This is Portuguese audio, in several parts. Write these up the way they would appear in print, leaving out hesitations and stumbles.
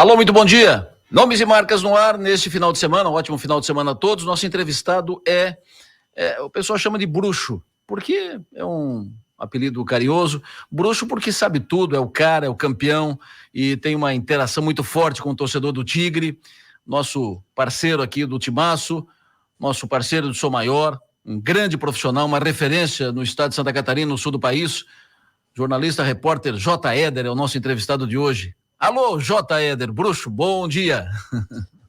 Alô, muito bom dia. Nomes e marcas no ar neste final de semana, um ótimo final de semana a todos. Nosso entrevistado o pessoal chama de bruxo, porque é um apelido carinhoso. Bruxo porque sabe tudo, é o cara, é o campeão e tem uma interação muito forte com o torcedor do Tigre. Nosso parceiro aqui do Timaço, nosso parceiro do Sou Maior, um grande profissional, uma referência no estado de Santa Catarina, no sul do país. Jornalista, repórter J. Éder é o nosso entrevistado de hoje. Alô, J. Éder, bruxo, bom dia.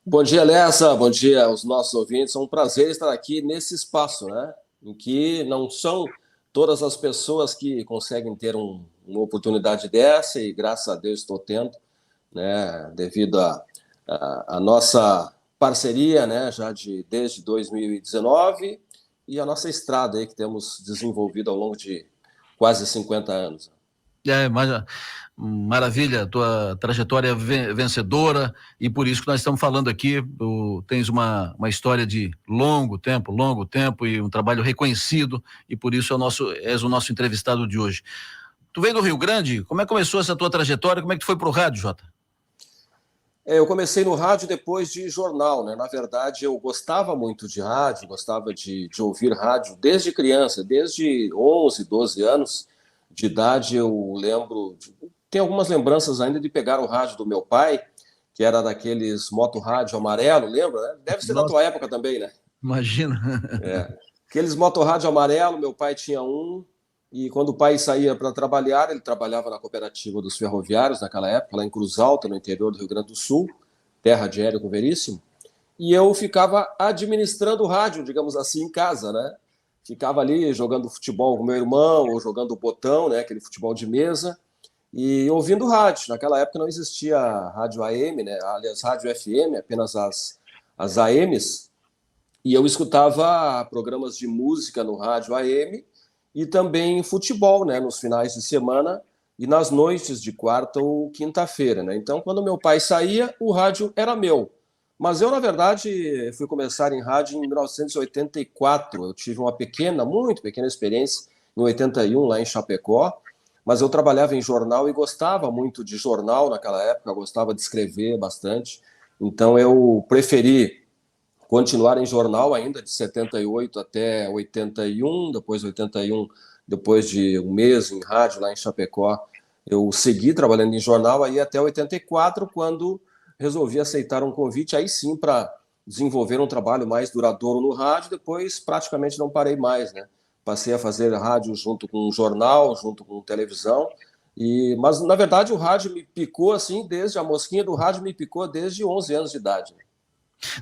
Bom dia, Lessa, bom dia aos nossos ouvintes. É um prazer estar aqui nesse espaço, né? Em que não são todas as pessoas que conseguem ter uma oportunidade dessa, e graças a Deus estou tendo, né? Devido à nossa parceria, né? Desde 2019 e a nossa estrada aí que temos desenvolvido ao longo de quase 50 anos. Mas maravilha, tua trajetória vencedora, e por isso que nós estamos falando aqui. Tens uma história de longo tempo e um trabalho reconhecido, e por isso és o nosso entrevistado de hoje. Tu veio do Rio Grande, como é que começou essa tua trajetória, como é que tu foi pro rádio, Jota? Eu comecei no rádio depois de jornal, né? Na verdade, eu gostava muito de rádio, gostava de ouvir rádio desde criança, desde 11, 12 anos de idade. Eu lembro, tenho algumas lembranças ainda de pegar o rádio do meu pai, que era daqueles motorrádio amarelo, lembra? Né? Deve ser da tua época também, né? Imagina. Aqueles motorrádio amarelo, meu pai tinha um, e quando o pai saía para trabalhar, ele trabalhava na cooperativa dos ferroviários naquela época, lá em Cruz Alta, no interior do Rio Grande do Sul, terra de Érico Veríssimo, e eu ficava administrando o rádio, digamos assim, em casa, né? Ficava ali jogando futebol com meu irmão, ou jogando botão, né? Aquele futebol de mesa, e ouvindo rádio. Naquela época não existia rádio AM, né? Aliás, rádio FM, apenas as AMs, e eu escutava programas de música no rádio AM e também futebol, né, nos finais de semana e nas noites de quarta ou quinta-feira, né? Então, quando meu pai saía, o rádio era meu. Mas eu, na verdade, fui começar em rádio em 1984. Eu tive uma muito pequena experiência em 81, lá em Chapecó, mas eu trabalhava em jornal e gostava muito de jornal naquela época, gostava de escrever bastante. Então, eu preferi continuar em jornal ainda, de 78 até 81, depois 81, depois de um mês em rádio lá em Chapecó, eu segui trabalhando em jornal aí até 84, quando resolvi aceitar um convite, aí sim, para desenvolver um trabalho mais duradouro no rádio. Depois praticamente não parei mais, né? Passei a fazer rádio junto com jornal, junto com televisão, mas na verdade o rádio me picou assim, desde a mosquinha do rádio me picou desde 11 anos de idade.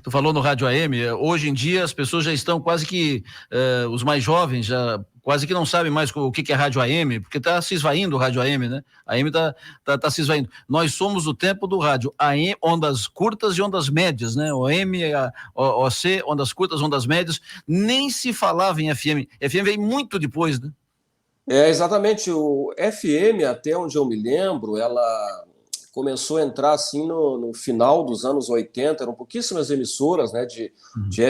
Tu falou no rádio AM, hoje em dia as pessoas já estão quase que, os mais jovens já quase que não sabem mais o que é rádio AM, porque está se esvaindo o rádio AM, né? A AM tá se esvaindo. Nós somos o tempo do rádio AM, ondas curtas e ondas médias, né? O AM, OC, ondas curtas, ondas médias, nem se falava em FM. FM veio muito depois, né? Exatamente, o FM, até onde eu me lembro, ela começou a entrar assim no final dos anos 80, eram pouquíssimas emissoras, né, de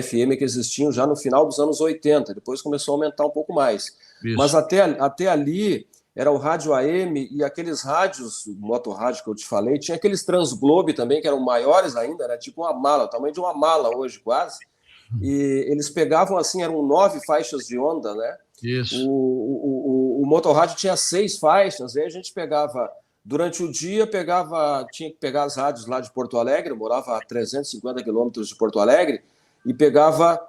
FM que existiam já no final dos anos 80, depois começou a aumentar um pouco mais. Isso. Mas até ali era o rádio AM e aqueles rádios, o motorrádio que eu te falei, tinha aqueles Transglobe também, que eram maiores ainda, né, tipo uma mala, o tamanho de uma mala hoje quase, e eles pegavam assim, eram 9 faixas de onda, né? Isso. O motorrádio tinha 6 faixas, aí a gente pegava, durante o dia, tinha que pegar as rádios lá de Porto Alegre, eu morava a 350 quilômetros de Porto Alegre, e pegava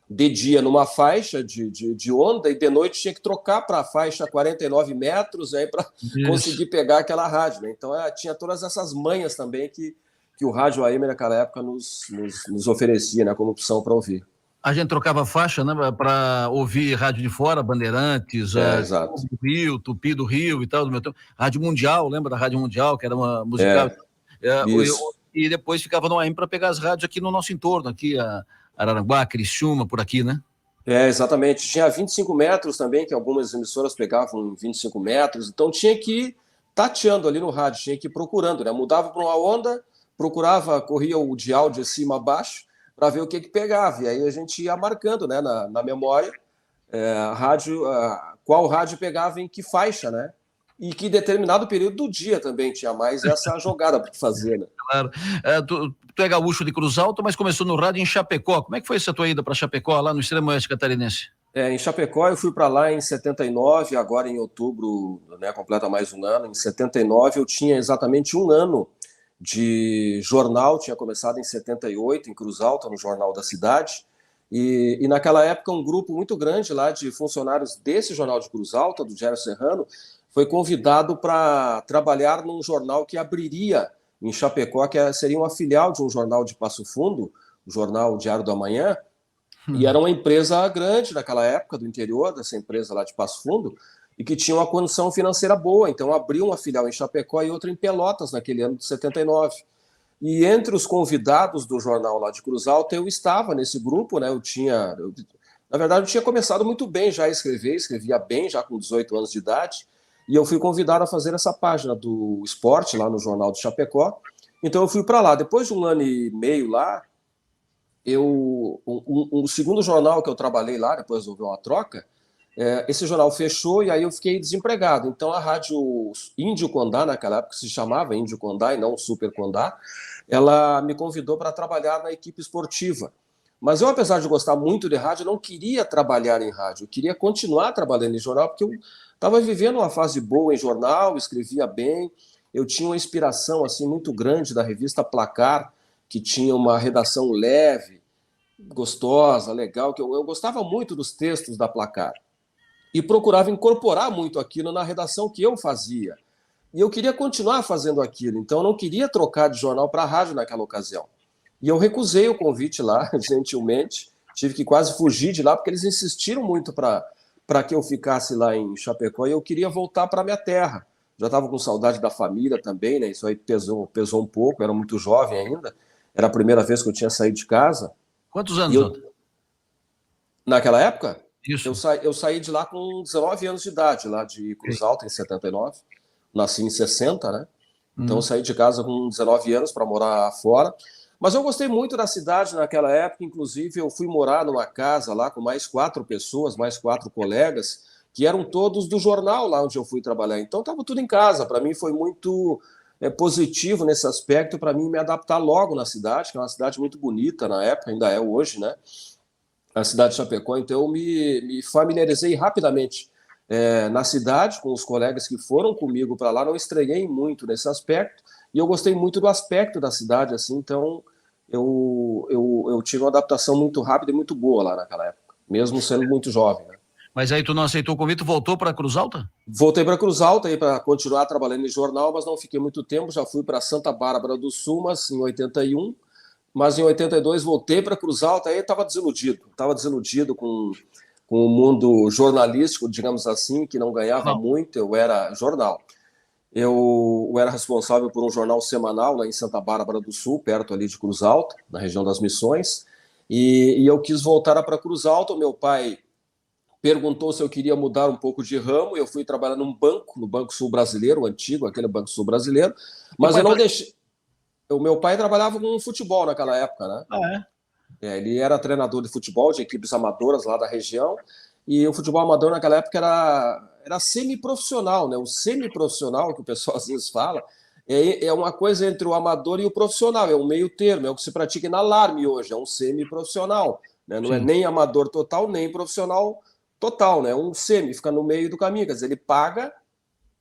de dia numa faixa de onda, e de noite tinha que trocar para a faixa 49 metros para conseguir pegar aquela rádio, né? Então tinha todas essas manhas também que o rádio AM naquela época nos oferecia, né, como opção para ouvir. A gente trocava faixa, né, para ouvir rádio de fora, Bandeirantes, Exato. do Rio, Tupi do Rio e tal, do meu tempo. Rádio Mundial, lembra da Rádio Mundial, que era uma musical? Isso. E depois ficava no AM para pegar as rádios aqui no nosso entorno, aqui Araranguá, Criciúma, por aqui, né? Exatamente. Tinha 25 metros também, que algumas emissoras pegavam 25 metros, então tinha que ir tateando ali no rádio, tinha que ir procurando, né? Mudava para uma onda, corria o dial de cima a baixo, para ver o que pegava. E aí a gente ia marcando, né, na memória, qual rádio pegava em que faixa, né? e que em determinado período do dia também tinha mais essa jogada para fazer, né? Claro. Tu é gaúcho de Cruz Alta, mas começou no rádio em Chapecó. Como é que foi essa tua ida para Chapecó, lá no extremo oeste catarinense? Em Chapecó eu fui para lá em 79, agora em outubro, né, completa mais um ano. Em 79 eu tinha exatamente um ano de jornal, tinha começado em 78, em Cruz Alta, no Jornal da Cidade. E naquela época um grupo muito grande lá de funcionários desse jornal de Cruz Alta, do Diário Serrano, foi convidado para trabalhar num jornal que abriria em Chapecó, que seria uma filial de um jornal de Passo Fundo, o jornal Diário da Manhã, e era uma empresa grande naquela época, do interior, dessa empresa lá de Passo Fundo, e que tinha uma condição financeira boa. Então abriu uma filial em Chapecó e outra em Pelotas, naquele ano de 79. E entre os convidados do jornal lá de Cruz Alta, eu estava nesse grupo, né? Na verdade, eu tinha começado muito bem já a escrever, escrevia bem, já com 18 anos de idade, e eu fui convidado a fazer essa página do esporte lá no Jornal de Chapecó. Então eu fui para lá. Depois de um ano e meio lá, o segundo jornal que eu trabalhei lá, depois houve uma troca, esse jornal fechou e aí eu fiquei desempregado. Então a rádio Índio Condá, naquela época se chamava Índio Condá e não Super Condá, ela me convidou para trabalhar na equipe esportiva. Mas eu, apesar de gostar muito de rádio, não queria trabalhar em rádio. Eu queria continuar trabalhando em jornal, porque eu estava vivendo uma fase boa em jornal, escrevia bem. Eu tinha uma inspiração assim muito grande da revista Placar, que tinha uma redação leve, gostosa, legal, que eu gostava muito dos textos da Placar. E procurava incorporar muito aquilo na redação que eu fazia. E eu queria continuar fazendo aquilo, então eu não queria trocar de jornal para rádio naquela ocasião. E eu recusei o convite lá, gentilmente, tive que quase fugir de lá, porque eles insistiram muito para que eu ficasse lá em Chapecó, e eu queria voltar para minha terra. Já estava com saudade da família também, né? Isso aí pesou um pouco, eu era muito jovem ainda, era a primeira vez que eu tinha saído de casa. Quantos anos, Naquela época, Isso. eu saí de lá com 19 anos de idade, lá de Cruz Alta, em 79. Nasci em 60, né? Então eu saí de casa com 19 anos para morar fora. Mas eu gostei muito da cidade naquela época, inclusive eu fui morar numa casa lá com mais 4 pessoas, mais 4 colegas, que eram todos do jornal lá onde eu fui trabalhar. Então estava tudo em casa. Para mim foi muito positivo nesse aspecto, para mim me adaptar logo na cidade, que é uma cidade muito bonita na época, ainda é hoje, né? A cidade de Chapecó. Então eu me familiarizei rapidamente na cidade, com os colegas que foram comigo para lá, não estranhei muito nesse aspecto, e eu gostei muito do aspecto da cidade, assim, então eu tive uma adaptação muito rápida e muito boa lá naquela época, mesmo sendo muito jovem, né? Mas aí tu não aceitou o convite, voltou para Cruz Alta? Voltei para Cruz Alta aí para continuar trabalhando em jornal, mas não fiquei muito tempo, já fui para Santa Bárbara do Sul, mas em 81, mas em 82 voltei para Cruz Alta, aí estava desiludido com o mundo jornalístico, digamos assim, que não ganhava muito. Eu era jornal. Eu era responsável por um jornal semanal lá em Santa Bárbara do Sul, perto ali de Cruz Alta, na região das Missões, e eu quis voltar para Cruz Alta. O meu pai perguntou se eu queria mudar um pouco de ramo. Eu fui trabalhar no Banco Sul Brasileiro, o antigo, aquele Banco Sul Brasileiro, mas eu não deixei. O meu pai trabalhava com futebol naquela época, né? Ah, ele era treinador de futebol de equipes amadoras lá da região, e o futebol amador naquela época era semi-profissional, né? O semi-profissional, que o pessoal às vezes fala, é uma coisa entre o amador e o profissional, é um meio termo, é o que se pratica na Alarme hoje, é um semi-profissional, né? Não é nem amador total, nem profissional total, né? Um semi, fica no meio do caminho, quer dizer, ele paga,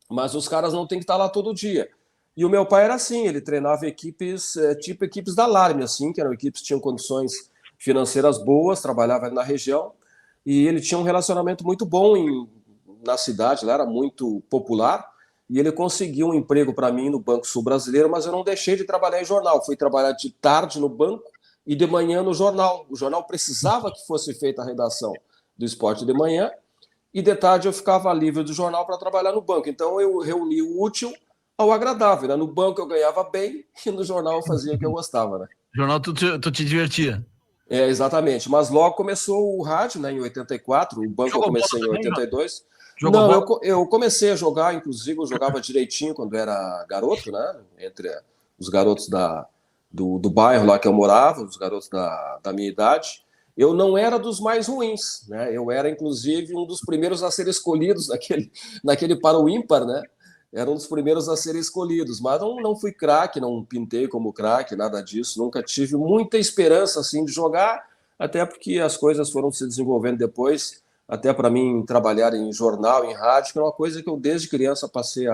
mas os caras não têm que estar lá todo dia. E o meu pai era assim, ele treinava equipes, tipo equipes da Alarme, assim, que eram equipes que tinham condições financeiras boas, trabalhava na região, e ele tinha um relacionamento muito bom na cidade, lá era muito popular, e ele conseguiu um emprego para mim no Banco Sul Brasileiro, mas eu não deixei de trabalhar em jornal, fui trabalhar de tarde no banco e de manhã no jornal. O jornal precisava que fosse feita a redação do esporte de manhã, e de tarde eu ficava livre do jornal para trabalhar no banco. Então eu reuni o útil ao agradável, né? No banco eu ganhava bem e no jornal eu fazia o que eu gostava, né? Jornal tu te divertia. Exatamente, mas logo começou o rádio, né, em 84, o banco eu comecei em 82. Não, eu comecei a jogar, inclusive eu jogava direitinho quando era garoto, né, entre os garotos do bairro lá que eu morava, os garotos da minha idade. Eu não era dos mais ruins, né, eu era inclusive um dos primeiros a ser escolhidos naquele para o ímpar, né. era um dos primeiros a serem escolhidos, mas não fui craque, não pintei como craque, nada disso, nunca tive muita esperança assim de jogar, até porque as coisas foram se desenvolvendo depois, até para mim trabalhar em jornal, em rádio, que é uma coisa que eu desde criança passei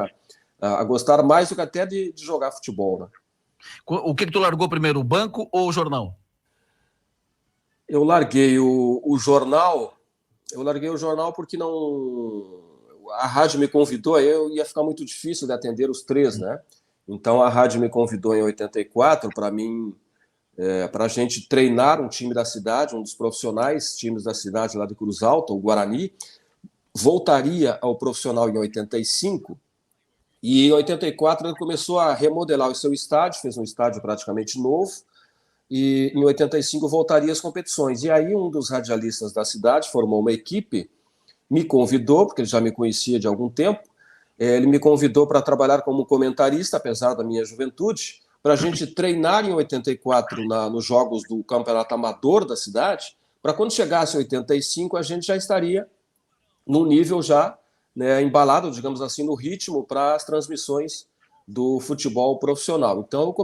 a gostar mais do que até de jogar futebol, né? O que tu largou primeiro, o banco ou o jornal? Eu larguei o jornal porque não. A rádio me convidou, aí eu ia ficar muito difícil de atender os três, né? Então a rádio me convidou em 84 para mim, para a gente treinar um time da cidade, um dos profissionais times da cidade lá de Cruz Alta, o Guarani, voltaria ao profissional em 85 e em 84 ele começou a remodelar o seu estádio, fez um estádio praticamente novo e em 85 voltaria às competições. E aí um dos radialistas da cidade formou uma equipe, me convidou, porque ele já me conhecia de algum tempo, ele me convidou para trabalhar como comentarista, apesar da minha juventude, para a gente treinar em 84 nos jogos do Campeonato Amador da cidade, para quando chegasse em 85 a gente já estaria num nível já, né, embalado, digamos assim, no ritmo para as transmissões do futebol profissional. Então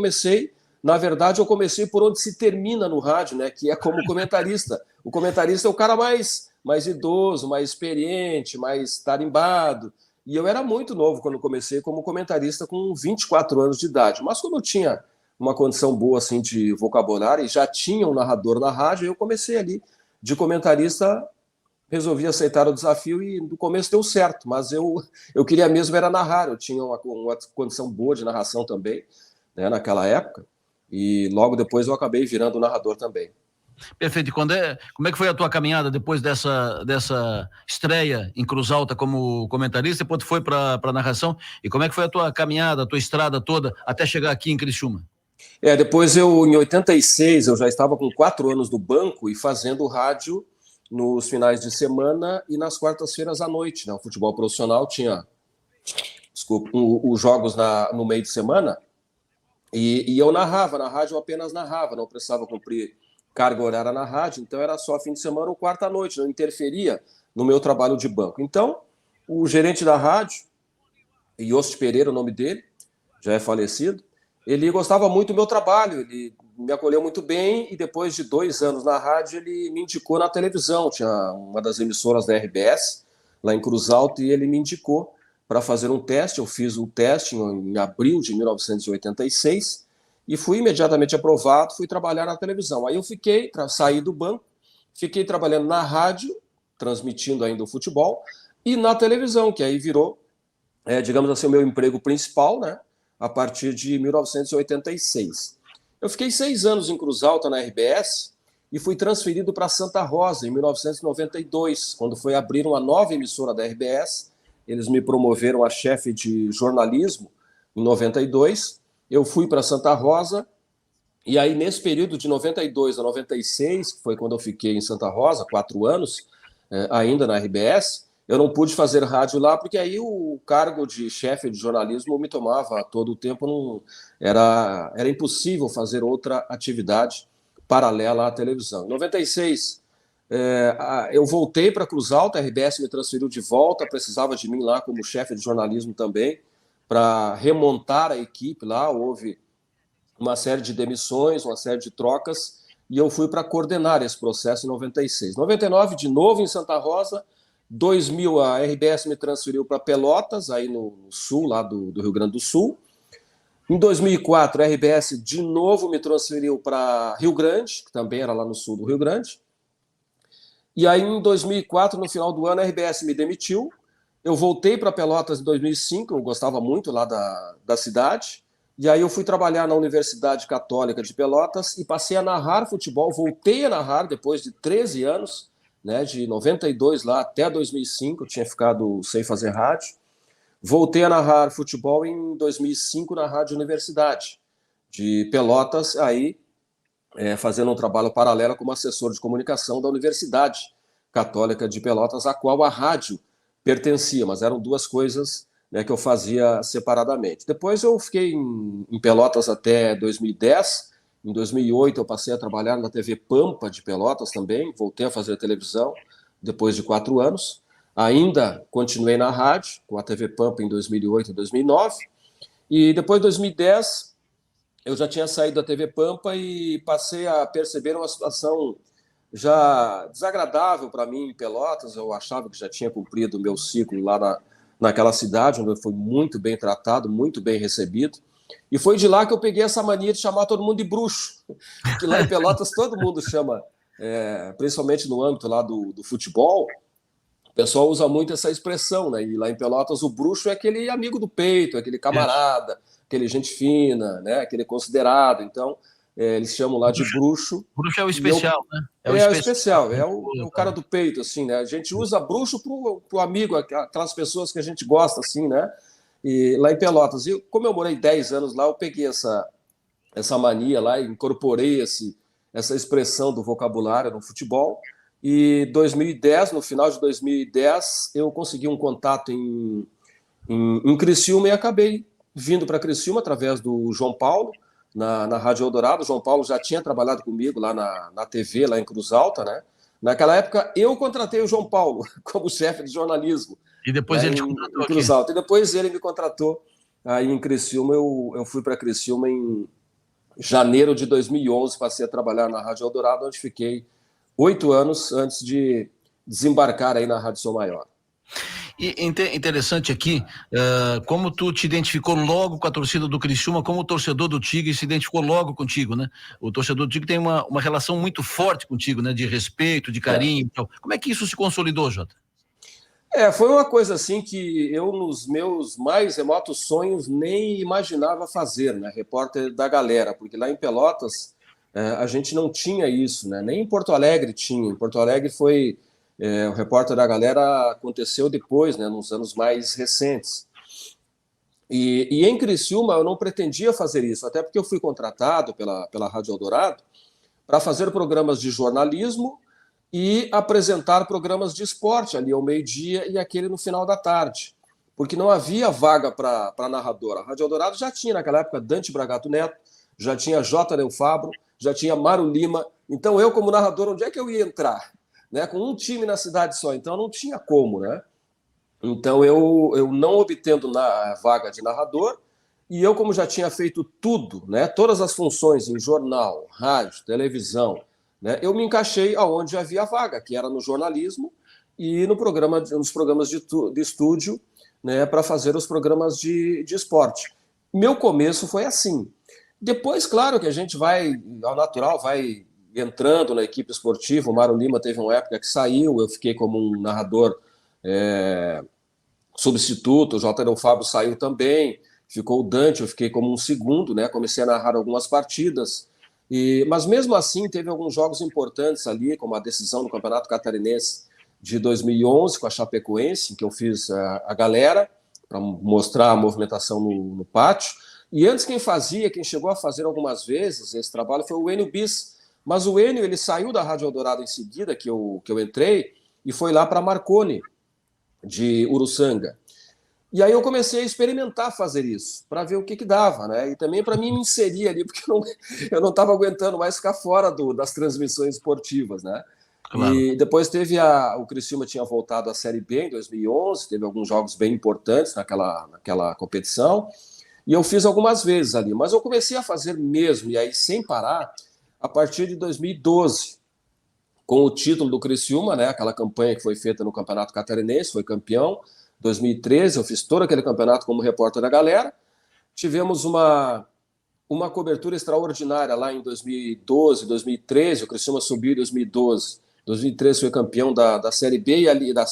na verdade, eu comecei por onde se termina no rádio, né, que é como comentarista. O comentarista é o cara mais idoso, mais experiente, mais tarimbado. E eu era muito novo quando comecei como comentarista com 24 anos de idade. Mas como eu tinha uma condição boa assim de vocabulário e já tinha um narrador na rádio, eu comecei ali de comentarista, resolvi aceitar o desafio e no começo deu certo, mas eu queria mesmo era narrar, eu tinha uma condição boa de narração também, né, naquela época, e logo depois eu acabei virando narrador também. Perfeito. E como é que foi a tua caminhada depois dessa estreia em Cruz Alta como comentarista? Depois tu foi para narração. E como é que foi a tua caminhada, a tua estrada toda até chegar aqui em Criciúma? Depois em 86, eu já estava com 4 anos no banco e fazendo rádio nos finais de semana e nas quartas-feiras à noite, né? O futebol profissional tinha, desculpa, os jogos no meio de semana e eu narrava, na rádio eu apenas narrava, não precisava cumprir carga horária na rádio, então era só fim de semana ou quarta à noite, não interferia no meu trabalho de banco. Então, o gerente da rádio, Yost Pereira, o nome dele, já é falecido, ele gostava muito do meu trabalho, ele me acolheu muito bem e depois de 2 anos na rádio ele me indicou na televisão, tinha uma das emissoras da RBS lá em Cruz Alta e ele me indicou para fazer um teste, eu fiz o teste em abril de 1986 e fui imediatamente aprovado, fui trabalhar na televisão. Aí eu saí do banco, fiquei trabalhando na rádio, transmitindo ainda o futebol, e na televisão, que aí virou, digamos assim, o meu emprego principal, né, a partir de 1986. Eu fiquei 6 anos em Cruz Alta, na RBS, e fui transferido para Santa Rosa, em 1992, quando foi abrir uma nova emissora da RBS. Eles me promoveram a chefe de jornalismo em 92. Eu fui para Santa Rosa, e aí nesse período de 92 a 96, que foi quando eu fiquei em Santa Rosa, 4 anos, ainda na RBS, eu não pude fazer rádio lá, porque aí o cargo de chefe de jornalismo me tomava todo o tempo, era impossível fazer outra atividade paralela à televisão. Em 96, eu voltei para Cruz Alta, a RBS me transferiu de volta, precisava de mim lá como chefe de jornalismo também, para remontar a equipe lá, houve uma série de demissões, uma série de trocas, e eu fui para coordenar esse processo em 96. 99, de novo em Santa Rosa. 2000, a RBS me transferiu para Pelotas, aí no sul, lá do Rio Grande do Sul. Em 2004, a RBS de novo me transferiu para Rio Grande, que também era lá no sul do Rio Grande. E aí, em 2004, no final do ano, a RBS me demitiu. Eu voltei para Pelotas em 2005, eu gostava muito lá da cidade. E aí eu fui trabalhar na Universidade Católica de Pelotas e passei a narrar futebol. Voltei a narrar depois de 13 anos, né, de 92 lá até 2005, eu tinha ficado sem fazer rádio. Voltei a narrar futebol em 2005 na Rádio Universidade de Pelotas, aí fazendo um trabalho paralelo como assessor de comunicação da Universidade Católica de Pelotas, a qual a rádio pertencia, mas eram duas coisas, né, que eu fazia separadamente. Depois eu fiquei em Pelotas até 2010. Em 2008 eu passei a trabalhar na TV Pampa de Pelotas também, voltei a fazer televisão depois de 4 anos. Ainda continuei na rádio, com a TV Pampa em 2008 e 2009, e depois de 2010 eu já tinha saído da TV Pampa e passei a perceber uma situação já desagradável para mim em Pelotas. Eu achava que já tinha cumprido o meu ciclo lá naquela cidade, onde eu fui muito bem tratado, muito bem recebido. E foi de lá que eu peguei essa mania de chamar todo mundo de bruxo, que lá em Pelotas todo mundo chama, principalmente no âmbito lá do futebol, o pessoal usa muito essa expressão, né? E lá em Pelotas o bruxo é aquele amigo do peito, aquele Isso. camarada, aquele gente fina, né? Aquele considerado. Então, eles chamam lá de bruxo. Bruxo é o E eu especial, né? É o é o especial. especial, é o cara do peito, assim, né? A gente usa bruxo pro amigo, aquelas pessoas que a gente gosta, assim, né? E lá em Pelotas. E como eu morei 10 anos lá, eu peguei essa mania lá e incorporei essa expressão do vocabulário no futebol. E 2010, no final de 2010, eu consegui um contato em Criciúma e acabei vindo para Criciúma através do João Paulo, na Rádio Eldorado. O João Paulo já tinha trabalhado comigo lá na TV, lá em Cruz Alta, né? Naquela época, eu contratei o João Paulo como chefe de jornalismo, E depois né, ele te em contratou aqui. Cruz Alta. E depois ele me contratou aí em Criciúma. Eu fui para Criciúma em janeiro de 2011, passei a trabalhar na Rádio Eldorado, onde fiquei 8 anos antes de desembarcar aí na Rádio Som Maior. E interessante aqui, como tu te identificou logo com a torcida do Criciúma, como o torcedor do Tigre se identificou logo contigo, né? O torcedor do Tigre tem uma relação muito forte contigo, né? De respeito, de carinho e tal. Como é que isso se consolidou, Jota? Foi uma coisa assim que eu, nos meus mais remotos sonhos, nem imaginava fazer, né? Repórter da galera, porque lá em Pelotas a gente não tinha isso, né? Nem em Porto Alegre tinha. Em Porto Alegre o repórter da galera aconteceu depois, né? Nos anos mais recentes. E em Criciúma eu não pretendia fazer isso, até porque eu fui contratado pela Rádio Eldorado para fazer programas de jornalismo e apresentar programas de esporte ali ao meio-dia e aquele no final da tarde, porque não havia vaga para narrador. A Rádio Eldorado já tinha naquela época Dante Bragato Neto, já tinha J. Leo Fabro, já tinha Mário Lima. Então eu, como narrador, onde é que eu ia entrar? Né? Com um time na cidade só, então não tinha como, né? Então eu não obtendo a vaga de narrador, e eu, como já tinha feito tudo, né, todas as funções em jornal, rádio, televisão, né, eu me encaixei aonde havia vaga, que era no jornalismo e nos programas de estúdio, né, para fazer os programas de esporte. Meu começo foi assim. Depois, claro que a gente vai, ao natural, vai entrando na equipe esportiva. O Mário Lima teve uma época que saiu, eu fiquei como um narrador substituto, o J. Fábio saiu também, ficou o Dante, eu fiquei como um segundo, né? Comecei a narrar algumas partidas, mas mesmo assim teve alguns jogos importantes ali, como a decisão do Campeonato Catarinense de 2011 com a Chapecoense, em que eu fiz a galera para mostrar a movimentação no pátio. E antes quem chegou a fazer algumas vezes esse trabalho foi o Enio Bis, mas o Enio ele saiu da Rádio Eldorado em seguida que eu entrei e foi lá para Marconi, de Uruçanga. E aí eu comecei a experimentar fazer isso, para ver o que dava, né? E também para mim me inserir ali, porque eu não estava aguentando mais ficar fora das transmissões esportivas, né? Claro. E depois o Criciúma tinha voltado à Série B em 2011, teve alguns jogos bem importantes naquela competição, e eu fiz algumas vezes ali, mas eu comecei a fazer mesmo, e aí sem parar, a partir de 2012, com o título do Criciúma, né? Aquela campanha que foi feita no Campeonato Catarinense, foi campeão. 2013, eu fiz todo aquele campeonato como repórter da galera. Tivemos uma cobertura extraordinária lá em 2012, 2013. O Criciúma subiu em 2012. 2013 foi campeão da Série B e ali da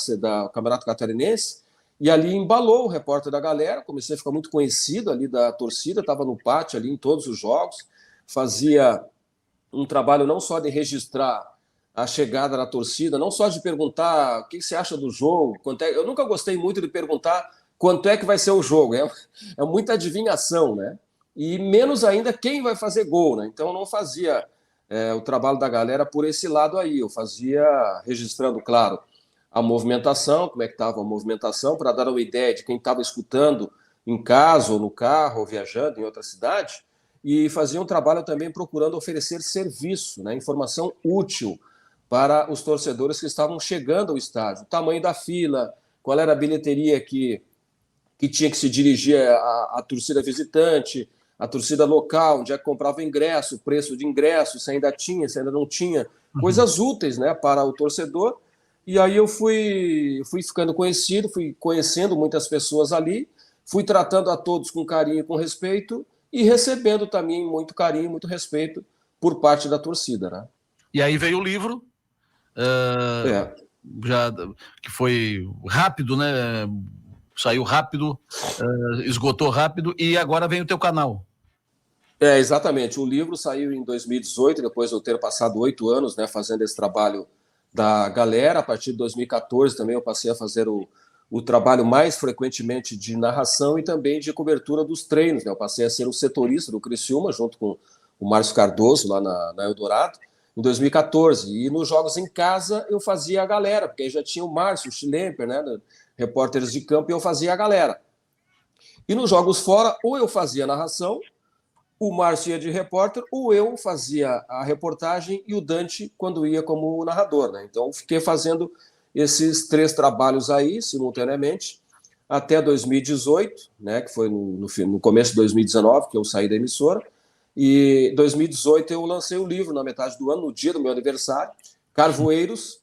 Campeonato Catarinense. E ali embalou o repórter da galera. Comecei a ficar muito conhecido ali da torcida. Estava no pátio ali em todos os jogos. Fazia um trabalho não só de registrar a chegada da torcida, não só de perguntar o que você acha do jogo, eu nunca gostei muito de perguntar quanto é que vai ser o jogo, é muita adivinhação, né? E menos ainda quem vai fazer gol, né? Então eu não fazia o trabalho da galera por esse lado aí, eu fazia registrando, claro, a movimentação, como é que estava a movimentação, para dar uma ideia de quem estava escutando em casa, ou no carro, ou viajando em outra cidade, e fazia um trabalho também procurando oferecer serviço, né? Informação útil para os torcedores que estavam chegando ao estádio. O tamanho da fila, qual era a bilheteria que tinha que se dirigir à torcida visitante, a torcida local, onde é que comprava ingresso, preço de ingresso, se ainda tinha, se ainda não tinha, coisas úteis, né, para o torcedor. E aí eu fui ficando conhecido, fui conhecendo muitas pessoas ali, fui tratando a todos com carinho e com respeito e recebendo também muito carinho, muito respeito por parte da torcida, né? E aí veio o livro, já que foi rápido, né? Saiu rápido, esgotou rápido, e agora vem o teu canal. Exatamente. O livro saiu em 2018, depois de eu ter passado 8 anos, né, fazendo esse trabalho da galera. A partir de 2014 também eu passei a fazer o trabalho mais frequentemente de narração e também de cobertura dos treinos, né? Eu passei a ser o setorista do Criciúma, junto com o Márcio Cardoso, lá na Eldorado, em 2014. E nos jogos em casa eu fazia a galera, porque aí já tinha o Márcio, o Schlemper, né, repórteres de campo, e eu fazia a galera. E nos jogos fora, ou eu fazia a narração, o Márcio ia de repórter, ou eu fazia a reportagem e o Dante quando ia como narrador, né? Então, fiquei fazendo esses 3 trabalhos aí, simultaneamente, até 2018, né, que foi no começo de 2019, que eu saí da emissora, e em 2018 eu lancei o livro na metade do ano, no dia do meu aniversário, Carvoeiros,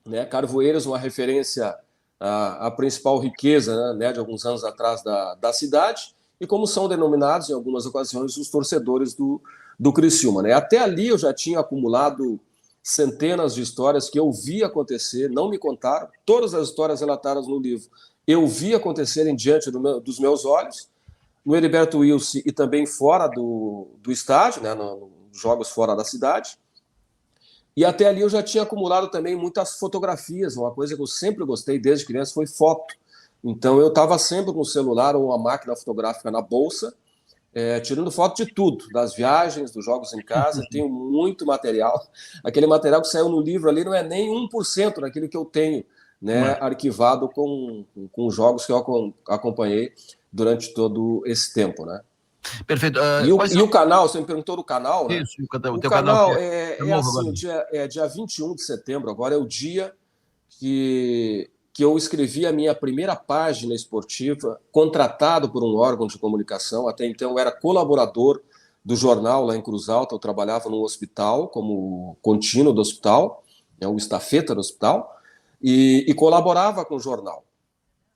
né? Carvoeiros, uma referência à principal riqueza, né, de alguns anos atrás da cidade, e como são denominados, em algumas ocasiões, os torcedores do Criciúma, né? Até ali eu já tinha acumulado centenas de histórias que eu vi acontecer, não me contaram, todas as histórias relatadas no livro eu vi acontecerem diante dos meus olhos, no Heriberto Wilson e também fora do estádio, né, nos jogos fora da cidade. E até ali eu já tinha acumulado também muitas fotografias, uma coisa que eu sempre gostei desde criança foi foto. Então eu estava sempre com o celular ou uma máquina fotográfica na bolsa, tirando foto de tudo, das viagens, dos jogos em casa. Tenho muito material. Aquele material que saiu no livro ali não é nem 1% daquilo que eu tenho, né, arquivado com jogos que eu acompanhei durante todo esse tempo, né? Perfeito. E o canal, você me perguntou do canal, né? Isso, o O teu canal canal é assim, dia 21 de setembro, agora é o dia que eu escrevi a minha primeira página esportiva, contratado por um órgão de comunicação. Até então eu era colaborador do jornal lá em Cruz Alta, eu trabalhava no hospital, como contínuo do hospital, o estafeta do hospital, e colaborava com o jornal.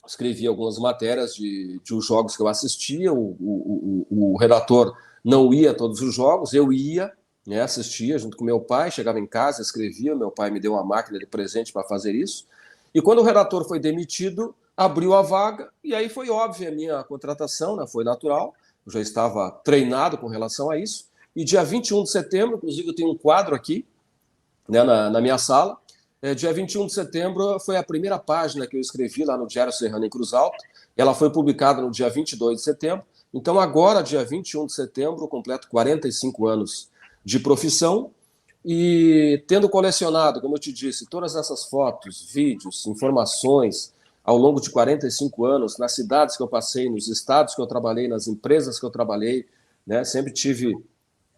Escrevia algumas matérias de os jogos que eu assistia, o redator não ia a todos os jogos, eu ia, né, assistia junto com meu pai, chegava em casa, escrevia, meu pai me deu uma máquina de presente para fazer isso, e quando o redator foi demitido, abriu a vaga, e aí foi óbvia a minha contratação, né, foi natural, eu já estava treinado com relação a isso, e dia 21 de setembro, inclusive eu tenho um quadro aqui, né, na minha sala. Dia 21 de setembro foi a primeira página que eu escrevi lá no Diário Serrano em Cruz Alta. Ela foi publicada no dia 22 de setembro. Então, agora, dia 21 de setembro, eu completo 45 anos de profissão e tendo colecionado, como eu te disse, todas essas fotos, vídeos, informações ao longo de 45 anos, nas cidades que eu passei, nos estados que eu trabalhei, nas empresas que eu trabalhei, né? Sempre tive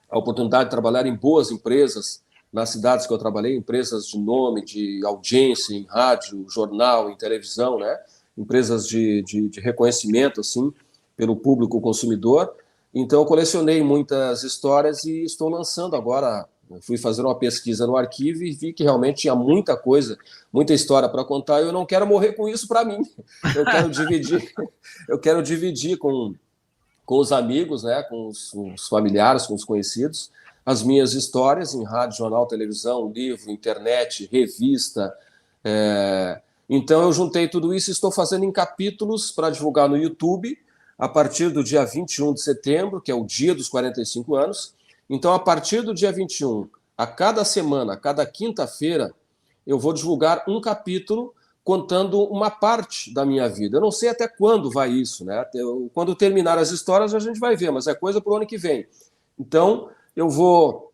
a oportunidade de trabalhar em boas empresas, nas cidades que eu trabalhei, empresas de nome, de audiência, em rádio, jornal, em televisão, né? Empresas de reconhecimento, assim, pelo público consumidor. Então, eu colecionei muitas histórias e estou lançando agora. Fui fazer uma pesquisa no arquivo e vi que realmente tinha muita coisa, muita história para contar, e eu não quero morrer com isso para mim. Eu quero dividir com os amigos, né, com os familiares, com os conhecidos, as minhas histórias em rádio, jornal, televisão, livro, internet, revista. Então eu juntei tudo isso e estou fazendo em capítulos para divulgar no YouTube a partir do dia 21 de setembro, que é o dia dos 45 anos. Então, a partir do dia 21, a cada semana, a cada quinta-feira, eu vou divulgar um capítulo contando uma parte da minha vida. Eu não sei até quando vai isso, né? Quando terminar as histórias a gente vai ver, mas é coisa para o ano que vem. Então, eu vou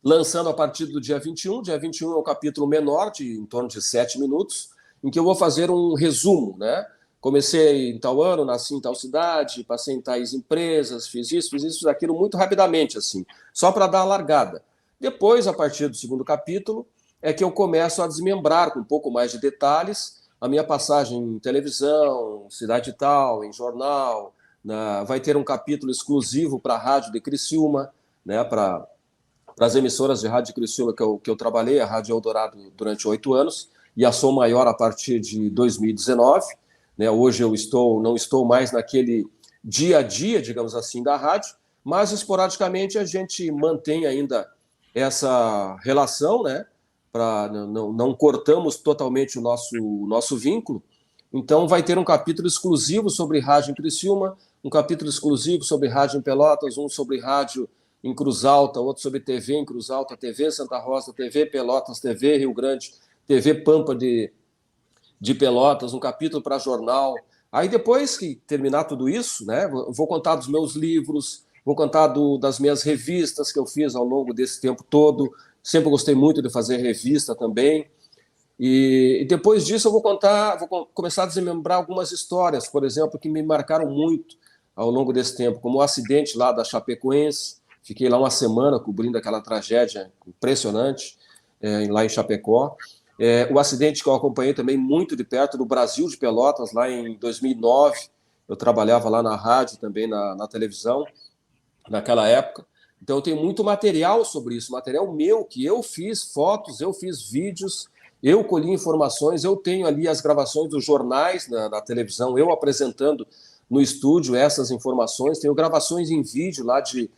lançando a partir do dia 21. Dia 21 é um capítulo menor, em torno de 7 minutos, em que eu vou fazer um resumo, né? Comecei em tal ano, nasci em tal cidade, passei em tais empresas, fiz isso, aquilo muito rapidamente, assim, só para dar a largada. Depois, a partir do segundo capítulo, é que eu começo a desmembrar com um pouco mais de detalhes a minha passagem em televisão, cidade tal, em jornal. Vai ter um capítulo exclusivo para a rádio de Criciúma, né, para as emissoras de rádio de Criciúma que eu trabalhei, a Rádio Eldorado, durante 8 anos, e a Som Maior a partir de 2019. Né, hoje eu não estou mais naquele dia a dia, digamos assim, da rádio, mas esporadicamente a gente mantém ainda essa relação, né? Não cortamos totalmente o nosso vínculo. Então vai ter um capítulo exclusivo sobre rádio em Criciúma, um capítulo exclusivo sobre rádio em Pelotas, um sobre rádio em Cruz Alta, outro sobre TV em Cruz Alta, TV Santa Rosa, TV Pelotas, TV Rio Grande, TV Pampa de Pelotas, um capítulo para jornal. Aí depois que terminar tudo isso, né, vou contar dos meus livros, vou contar das minhas revistas que eu fiz ao longo desse tempo todo. Sempre gostei muito de fazer revista também. E depois disso eu vou começar a desmembrar algumas histórias, por exemplo, que me marcaram muito ao longo desse tempo, como o acidente lá da Chapecoense. Fiquei lá uma semana cobrindo aquela tragédia impressionante lá em Chapecó. O acidente que eu acompanhei também muito de perto do Brasil de Pelotas, lá em 2009. Eu trabalhava lá na rádio, também na televisão, naquela época. Então eu tenho muito material sobre isso, material meu, que eu fiz fotos, eu fiz vídeos, eu colhi informações, eu tenho ali as gravações dos jornais na televisão, eu apresentando no estúdio essas informações, tenho gravações em vídeo lá de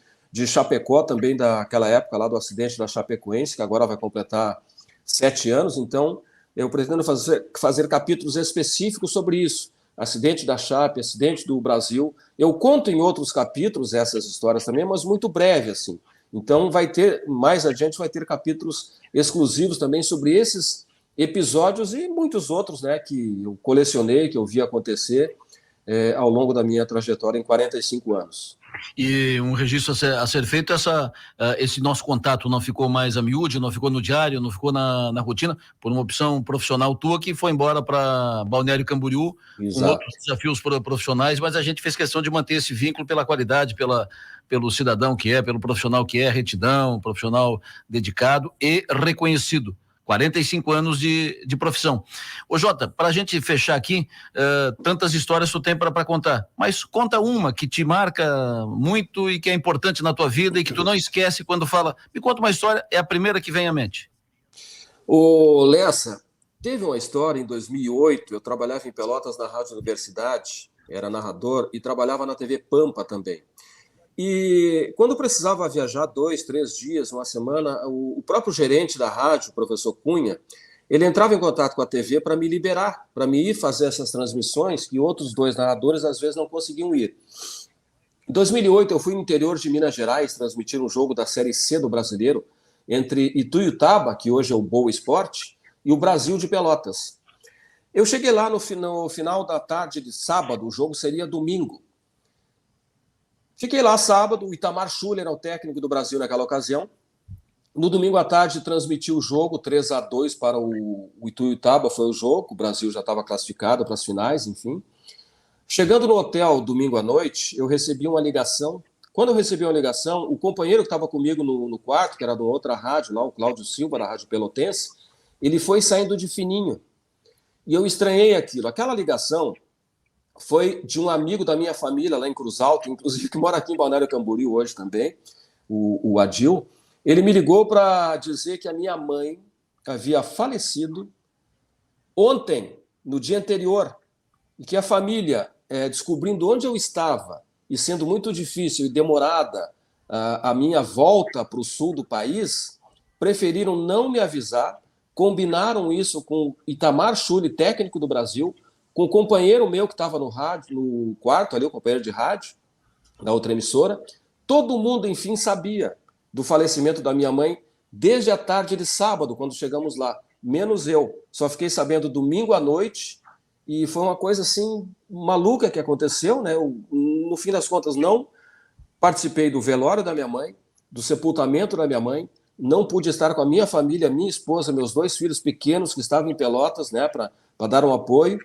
Chapecó, também daquela época lá do acidente da Chapecoense, que agora vai completar 7 anos. Então eu pretendo fazer capítulos específicos sobre isso, acidente da Chape, acidente do Brasil. Eu conto em outros capítulos essas histórias também, mas muito breve, assim. Então mais adiante vai ter capítulos exclusivos também sobre esses episódios e muitos outros, né, que eu colecionei, que eu vi acontecer ao longo da minha trajetória em 45 anos. E um registro a ser feito, esse nosso contato não ficou mais a miúde, não ficou no diário, não ficou na rotina, por uma opção profissional tua que foi embora para Balneário Camboriú, com outros desafios profissionais, mas a gente fez questão de manter esse vínculo pela qualidade, pelo cidadão que é, pelo profissional que é, retidão, profissional dedicado e reconhecido. 45 anos de profissão. Ô Jota, para a gente fechar aqui, tantas histórias tu tem para contar, mas conta uma que te marca muito e que é importante na tua vida e que tu não esquece quando fala. Me conta uma história, é a primeira que vem à mente. Ô Lessa, teve uma história em 2008, eu trabalhava em Pelotas na Rádio Universidade, era narrador e trabalhava na TV Pampa também. E quando precisava viajar 2, 3 dias, uma semana, o próprio gerente da rádio, o professor Cunha, ele entrava em contato com a TV para me liberar, para me ir fazer essas transmissões que outros 2 narradores às vezes não conseguiam ir. Em 2008 eu fui no interior de Minas Gerais transmitir um jogo da Série C do Brasileiro entre Ituiutaba, que hoje é o Boa Esporte, e o Brasil de Pelotas. Eu cheguei lá no final da tarde de sábado, o jogo seria domingo. Fiquei lá sábado, o Itamar Schuller era o técnico do Brasil naquela ocasião. No domingo à tarde transmiti o jogo, 3-2 para o Ituiutaba foi o jogo, o Brasil já estava classificado para as finais, enfim. Chegando no hotel domingo à noite, eu recebi uma ligação. Quando eu recebi uma ligação, o companheiro que estava comigo no quarto, que era de outra rádio, lá, o Cláudio Silva, da Rádio Pelotense, ele foi saindo de fininho. E eu estranhei aquilo. Aquela ligação foi de um amigo da minha família lá em Cruz Alta, inclusive que mora aqui em Balneário Camboriú hoje também, o Adil. Ele me ligou para dizer que a minha mãe havia falecido ontem, no dia anterior, e que a família, descobrindo onde eu estava e sendo muito difícil e demorada a minha volta para o sul do país, preferiram não me avisar, combinaram isso com Itamar Schuller, técnico do Brasil, com um companheiro meu que estava no rádio, no quarto ali, o companheiro de rádio da outra emissora. Todo mundo, enfim, sabia do falecimento da minha mãe desde a tarde de sábado, quando chegamos lá, menos eu. Só fiquei sabendo domingo à noite e foi uma coisa assim maluca que aconteceu, né? No fim das contas, não participei do velório da minha mãe, do sepultamento da minha mãe, não pude estar com a minha família, minha esposa, meus 2 filhos pequenos que estavam em Pelotas, né, para dar um apoio.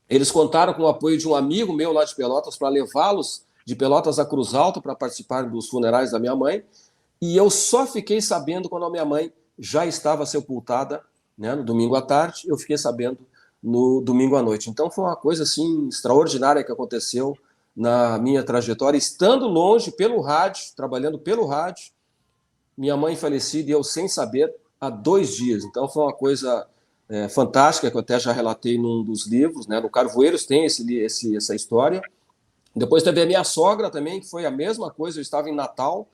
Eles contaram com o apoio de um amigo meu lá de Pelotas para levá-los de Pelotas a Cruz Alta para participar dos funerais da minha mãe. E eu só fiquei sabendo quando a minha mãe já estava sepultada, né, no domingo à tarde, eu fiquei sabendo no domingo à noite. Então foi uma coisa assim extraordinária que aconteceu na minha trajetória, estando longe pelo rádio, trabalhando pelo rádio, minha mãe falecida e eu sem saber há 2 dias. Então foi uma coisa fantástica, que eu até já relatei num dos livros, né? No Carvoeiros tem essa história. Depois teve a minha sogra também, que foi a mesma coisa, eu estava em Natal,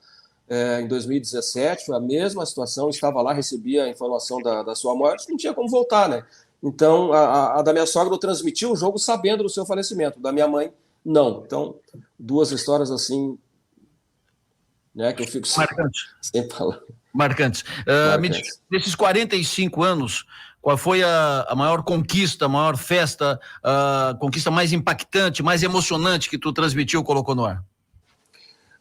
em 2017, foi a mesma situação, estava lá, recebia a informação da sua morte, não tinha como voltar, né? Então, a da minha sogra eu transmiti o jogo sabendo do seu falecimento, da minha mãe, não. Então, 2 histórias né, que eu fico sem falar. Marcantes. Me diz, desses 45 anos, qual foi a maior conquista, a maior festa, a conquista mais impactante, mais emocionante que tu transmitiu, colocou no ar?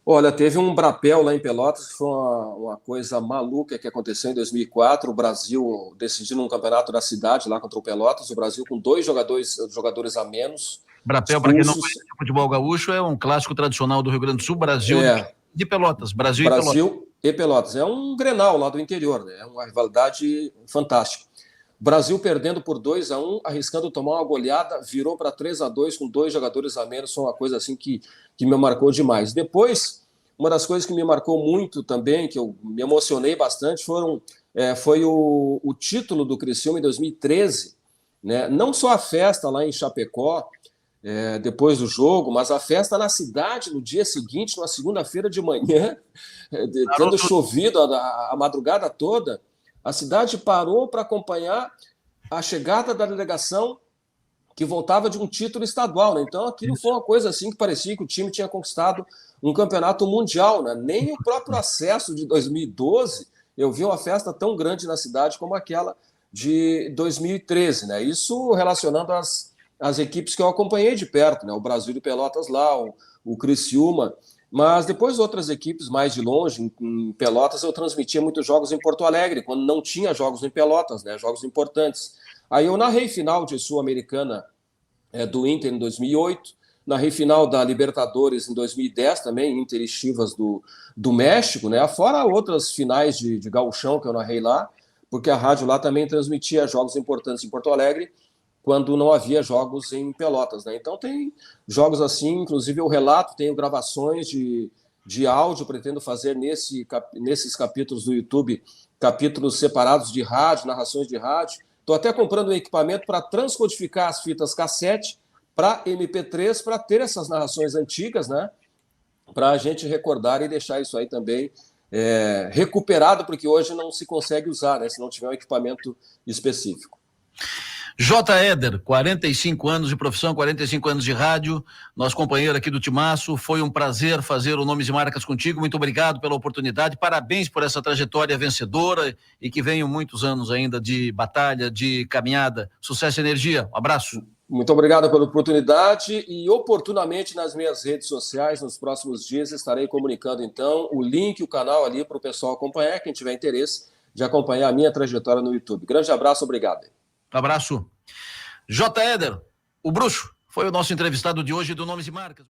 Olha, teve um brapel lá em Pelotas, que foi uma coisa maluca que aconteceu em 2004, o Brasil decidindo um campeonato da cidade lá contra o Pelotas, o Brasil com 2 jogadores a menos. Brapel, para quem não conhece o futebol gaúcho, é um clássico tradicional do Rio Grande do Sul, Brasil de Pelotas, Brasil e Pelotas. É um Grenal lá do interior, né? É uma rivalidade fantástica. Brasil perdendo por 2-1, arriscando tomar uma goleada, virou para 3-2 com 2 jogadores a menos, foi uma coisa assim que me marcou demais. Depois, uma das coisas que me marcou muito também, que eu me emocionei bastante, foi o título do Criciúma em 2013, né? Não só a festa lá em Chapecó, depois do jogo, mas a festa na cidade no dia seguinte, na segunda-feira de manhã, tendo chovido a madrugada toda, a cidade parou para acompanhar a chegada da delegação que voltava de um título estadual, né? Então aquilo foi uma coisa assim que parecia que o time tinha conquistado um campeonato mundial, né? Nem o próprio acesso de 2012 eu vi uma festa tão grande na cidade como aquela de 2013, né? Isso relacionando as equipes que eu acompanhei de perto, né? O Brasil de Pelotas lá, o Criciúma. Mas depois outras equipes mais de longe, em Pelotas, eu transmitia muitos jogos em Porto Alegre, quando não tinha jogos em Pelotas, né, jogos importantes. Aí eu narrei final de Sul-Americana do Inter em 2008, narrei final da Libertadores em 2010 também, Inter e Chivas do México, né, fora outras finais de gauchão que eu narrei lá, porque a rádio lá também transmitia jogos importantes em Porto Alegre, quando não havia jogos em Pelotas, né? Então tem jogos assim, inclusive eu relato, tenho gravações de áudio, pretendo fazer nesses capítulos do YouTube, capítulos separados de rádio, narrações de rádio. Estou até comprando um equipamento para transcodificar as fitas cassete para MP3, para ter essas narrações antigas, né? Para a gente recordar e deixar isso aí também recuperado, porque hoje não se consegue usar, né? Se não tiver um equipamento específico. J. Éder, 45 anos de profissão, 45 anos de rádio, nosso companheiro aqui do Timaço, foi um prazer fazer o Nomes e Marcas contigo, muito obrigado pela oportunidade, parabéns por essa trajetória vencedora e que venham muitos anos ainda de batalha, de caminhada, sucesso e energia, um abraço. Muito obrigado pela oportunidade e oportunamente nas minhas redes sociais, nos próximos dias estarei comunicando então o link, o canal ali para o pessoal acompanhar, quem tiver interesse de acompanhar a minha trajetória no YouTube. Grande abraço, obrigado. Abraço. J. Éder, o bruxo, foi o nosso entrevistado de hoje do Nomes e Marcas.